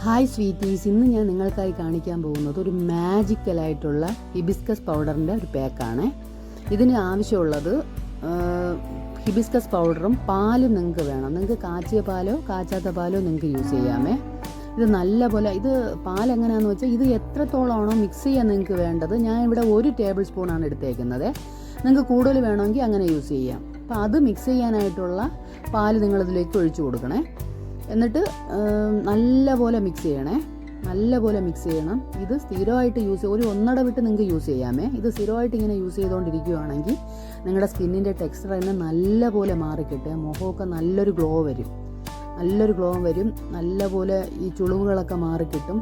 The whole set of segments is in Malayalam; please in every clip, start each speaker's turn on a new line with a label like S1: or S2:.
S1: ഹായ് സ്വീറ്റീസ്, ഇന്ന് ഞാൻ നിങ്ങൾക്കായി കാണിക്കാൻ പോകുന്നത് ഒരു മാജിക്കലായിട്ടുള്ള ഹിബിസ്കസ് പൗഡറിൻ്റെ ഒരു പാക്കാണ്. ഇതിന് ആവശ്യമുള്ളത് ഹിബിസ്കസ് പൗഡറും പാലും നിങ്ങൾക്ക് വേണം. നിങ്ങൾക്ക് കാച്ചിയ പാലോ കാച്ചാത്ത പാലോ നിങ്ങൾക്ക് യൂസ് ചെയ്യാമേ. ഇത് നല്ലപോലെ, ഇത് പാലെങ്ങനെയാണെന്ന് വെച്ചാൽ ഇത് എത്രത്തോളമാണോ മിക്സ് ചെയ്യാൻ നിങ്ങൾക്ക് വേണ്ടത്. ഞാൻ ഇവിടെ 1 ടേബിൾ സ്പൂണാണ് എടുത്തേക്കുന്നത്. നിങ്ങൾക്ക് കൂടുതൽ വേണമെങ്കിൽ അങ്ങനെ യൂസ് ചെയ്യാം. അപ്പോൾ അത് മിക്സ് ചെയ്യാനായിട്ടുള്ള പാല് നിങ്ങളിതിലേക്ക് ഒഴിച്ചു കൊടുക്കണേ. എന്നിട്ട് നല്ലപോലെ മിക്സ് ചെയ്യണേ. നല്ലപോലെ മിക്സ് ചെയ്യണം. ഇത് സ്ഥിരമായിട്ട് ഒരു ഒന്നട വിട്ട് നിങ്ങൾക്ക് യൂസ് ചെയ്യാമേ. ഇത് സ്ഥിരമായിട്ട് ഇങ്ങനെ യൂസ് ചെയ്തുകൊണ്ടിരിക്കുകയാണെങ്കിൽ നിങ്ങളുടെ സ്കിന്നിൻ്റെ ടെക്സ്ചർ തന്നെ നല്ലപോലെ മാറിക്കിട്ടുക. മുഖമൊക്കെ നല്ലൊരു ഗ്ലോ വരും. നല്ലപോലെ ഈ ചുളിവുകളൊക്കെ മാറിക്കിട്ടും.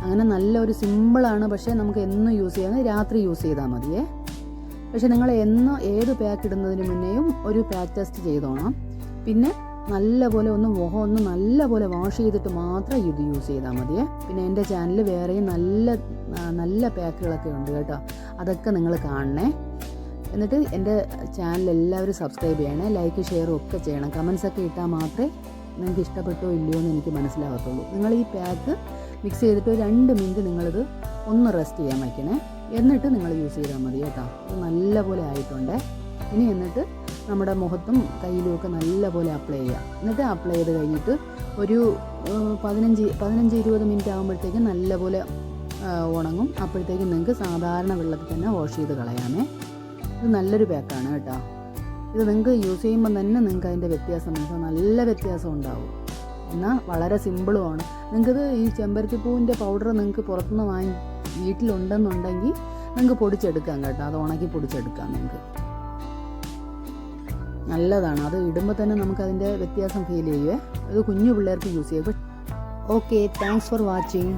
S1: അങ്ങനെ നല്ലൊരു സിമ്പിളാണ്. പക്ഷേ നമുക്ക് എന്നും യൂസ് ചെയ്യാൻ രാത്രി യൂസ് ചെയ്താൽ മതിയേ. പക്ഷേ നിങ്ങൾ ഏത് പാക്ക് ഇടുന്നതിന് മുന്നേയും ഒരു പാക്ക് ടെസ്റ്റ് ചെയ്തോണം. പിന്നെ നല്ലപോലെ മുഖം നല്ലപോലെ വാഷ് ചെയ്തിട്ട് മാത്രം ഇത് യൂസ് ചെയ്താൽ മതിയേ. പിന്നെ എൻ്റെ ചാനലിൽ വേറെയും നല്ല പാക്കുകളൊക്കെ ഉണ്ട് കേട്ടോ. അതൊക്കെ നിങ്ങൾ കാണണേ. എന്നിട്ട് എൻ്റെ ചാനൽ എല്ലാവരും സബ്സ്ക്രൈബ് ചെയ്യണേ. ലൈക്ക് ഷെയറും ഒക്കെ ചെയ്യണം. കമൻസൊക്കെ ഇട്ടാൽ മാത്രമേ നിങ്ങൾക്ക് ഇഷ്ടപ്പെട്ടോ ഇല്ലയോ എന്ന് എനിക്ക് മനസ്സിലാകത്തുള്ളൂ. നിങ്ങൾ ഈ പാക്ക് മിക്സ് ചെയ്തിട്ട് 2 മിനിറ്റ് നിങ്ങളിത് ഒന്ന് റെസ്റ്റ് ചെയ്യാൻ വയ്ക്കണേ. എന്നിട്ട് നിങ്ങൾ യൂസ് ചെയ്താൽ മതി കേട്ടോ. ഇത് നല്ലപോലെ ആയിട്ടുണ്ട്. ഇനി എന്നിട്ട് നമ്മുടെ മുഖത്തും കയ്യിലും ഒക്കെ നല്ലപോലെ അപ്ലൈ ചെയ്യുക. എന്നിട്ട് അപ്ലൈ ചെയ്ത് കഴിഞ്ഞിട്ട് ഒരു 15-20 മിനിറ്റ് ആകുമ്പോഴത്തേക്കും നല്ലപോലെ ഉണങ്ങും. അപ്പോഴത്തേക്കും നിങ്ങൾക്ക് സാധാരണ വെള്ളത്തിൽ തന്നെ വാഷ് ചെയ്ത് കളയാമേ. ഇത് നല്ലൊരു പാക്കാണ് കേട്ടോ. ഇത് നിങ്ങൾക്ക് യൂസ് ചെയ്യുമ്പോൾ തന്നെ നിങ്ങൾക്ക് അതിൻ്റെ വ്യത്യാസം നല്ല വ്യത്യാസം ഉണ്ടാവും. എന്നാൽ വളരെ സിമ്പിളുമാണ്. നിങ്ങൾക്കിത് ഈ ചെമ്പരത്തിപ്പൂവിൻ്റെ പൗഡർ നിങ്ങൾക്ക് പുറത്തുനിന്ന് വീട്ടിലുണ്ടെന്നുണ്ടെങ്കിൽ നിങ്ങൾക്ക് പൊടിച്ചെടുക്കാം കേട്ടോ. അത് ഉണക്കി പൊടിച്ചെടുക്കാം. നിങ്ങൾക്ക് നല്ലതാണ്. അത് ഇടുമ്പോൾ തന്നെ നമുക്കതിൻ്റെ വ്യത്യാസം ഫീൽ ചെയ്യുവേ. ഇത് കുഞ്ഞു പിള്ളേർക്ക് യൂസ് ചെയ്യും. Okay, thanks for watching.